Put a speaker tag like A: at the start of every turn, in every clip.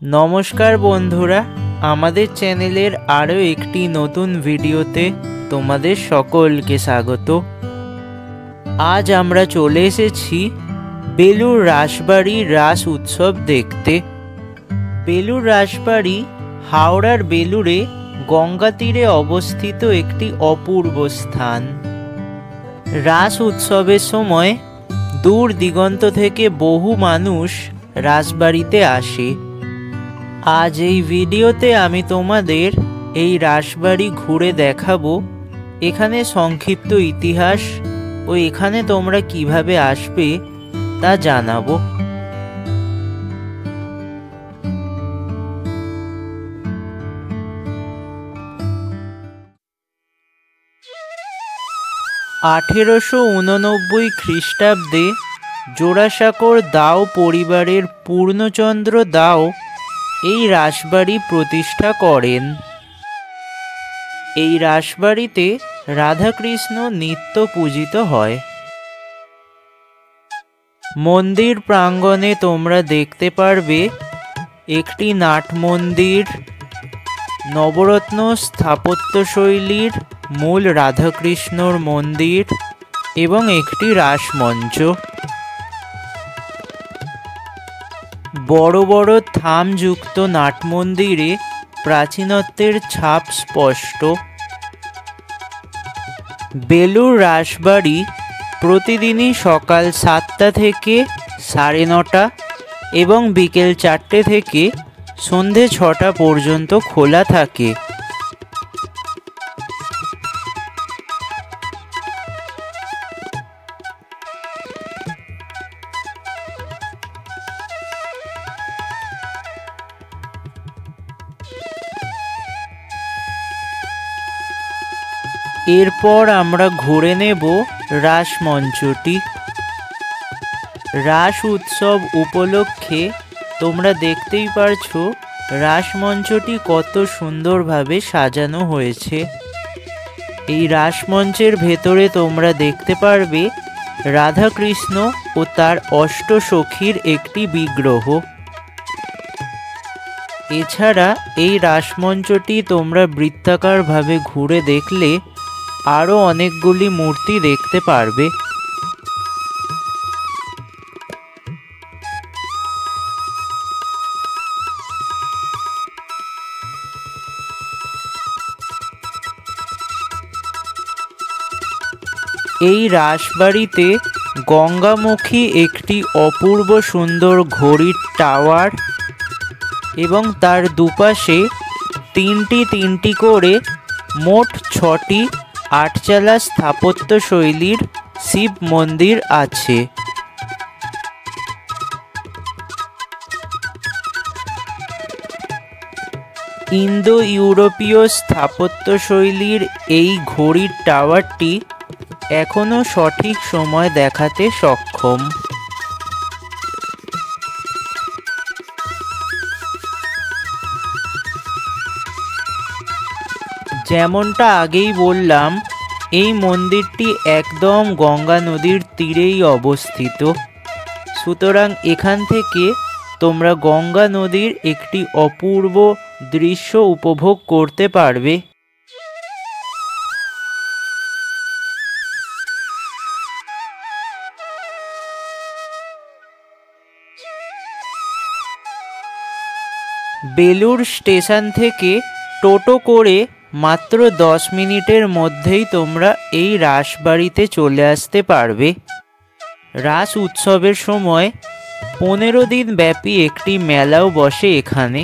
A: নমস্কার বন্ধুরা, আমাদের চ্যানেলের আরও একটি নতুন ভিডিওতে তোমাদের সকলকে স্বাগত। আজ আমরা চলে এসেছি বেলুড় রাসবাড়ি রাস উৎসব দেখতে। বেলুড় রাসবাড়ি হাওড়ার বেলুড়ে গঙ্গা তীরে অবস্থিত একটি অপূর্ব স্থান। রাস উৎসবের সময় দূর দিগন্ত থেকে বহু মানুষ রাসবাড়িতে আসে। আজ এই ভিডিওতে আমি তোমাদের এই রাসবাড়ি ঘুরে দেখাবো, এখানে সংক্ষিপ্ত ইতিহাস ও এখানে তোমরা কিভাবে আসবে তা জানাবো। (1889 খ্রিস্টাব্দে জোড়াসাঁকোর দাও পরিবারের পূর্ণচন্দ্র দাও এই রাসবাড়ি প্রতিষ্ঠা করেন। এই রাসবাড়িতে রাধাকৃষ্ণ নিত্য পূজিত হয়। মন্দির প্রাঙ্গণে তোমরা দেখতে পারবে একটি নাট মন্দির, নবরত্ন স্থাপত্যশৈলীর মূল রাধাকৃষ্ণর মন্দির এবং একটি রাসমঞ্চ। বড় বড় থামযুক্ত নাটমন্দিরে প্রাচীনত্বের ছাপ স্পষ্ট। বেলুড় রাসবাড়ি প্রতিদিনই সকাল 7টা থেকে 9:30 এবং বিকেল 4টে থেকে সন্ধে 6টা পর্যন্ত খোলা থাকে। এরপর আমরা ঘুরে নেব রাসমঞ্চটি। রাস উৎসব উপলক্ষে তোমরা দেখতেই পারছো রাসমঞ্চটি কত সুন্দরভাবে সাজানো হয়েছে। এই রাসমঞ্চের ভেতরে তোমরা দেখতে পারবে রাধাকৃষ্ণ ও তার অষ্টসখীর একটি বিগ্রহ। এছাড়া এই রাসমঞ্চটি তোমরা বৃত্তাকারভাবে ঘুরে দেখলে আরও অনেকগুলি মূর্তি দেখতে পারবে। এই রাসবাড়িতে গঙ্গামুখী একটি অপূর্ব সুন্দর ঘড়ির টাওয়ার এবং তার দুপাশে তিনটি করে মোট 6টি 8চালা স্থাপত্যশৈলীর শিব মন্দির আছে। ইন্দো ইউরোপীয় স্থাপত্যশৈলীর এই ঘড়ির টাওয়ারটি এখনও সঠিক সময় দেখাতে সক্ষম। যেমনটা আগেই বললাম, এই মন্দিরটি একদম গঙ্গা নদীর তীরেই অবস্থিত। সুতরাং এখান থেকে তোমরা গঙ্গা নদীর একটি অপূর্ব দৃশ্য উপভোগ করতে পারবে। বেলুড় স্টেশন থেকে টোটো করে মাত্র 10 মিনিটের মধ্যেই তোমরা এই রাসবাড়িতে চলে আসতে পারবে। রাস উৎসবের সময় 15 দিন ব্যাপী একটি মেলাও বসে এখানে।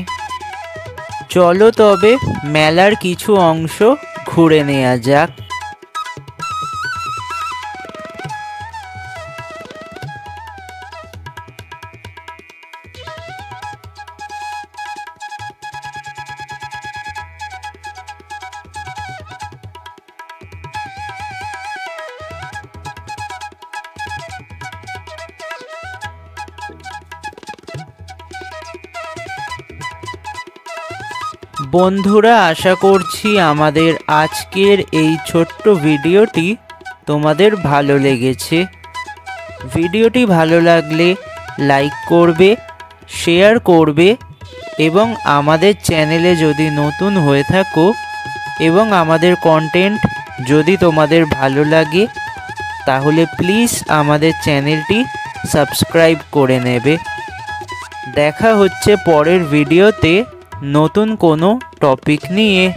A: চলো তবে মেলার কিছু অংশ ঘুরে নেওয়া যাক। বন্ধুরা, আশা করছি আমাদের আজকের এই ছোট্ট ভিডিওটি তোমাদের ভালো লেগেছে। ভিডিওটি ভালো লাগলে লাইক করবে, শেয়ার করবে এবং আমাদের চ্যানেলে যদি নতুন হয়ে থাকো এবং আমাদের কন্টেন্ট যদি তোমাদের ভালো লাগে তাহলে প্লিজ আমাদের চ্যানেলটি সাবস্ক্রাইব করে নেবে। দেখা হচ্ছে পরের ভিডিওতে নতুন কোনো টপিক নিয়ে।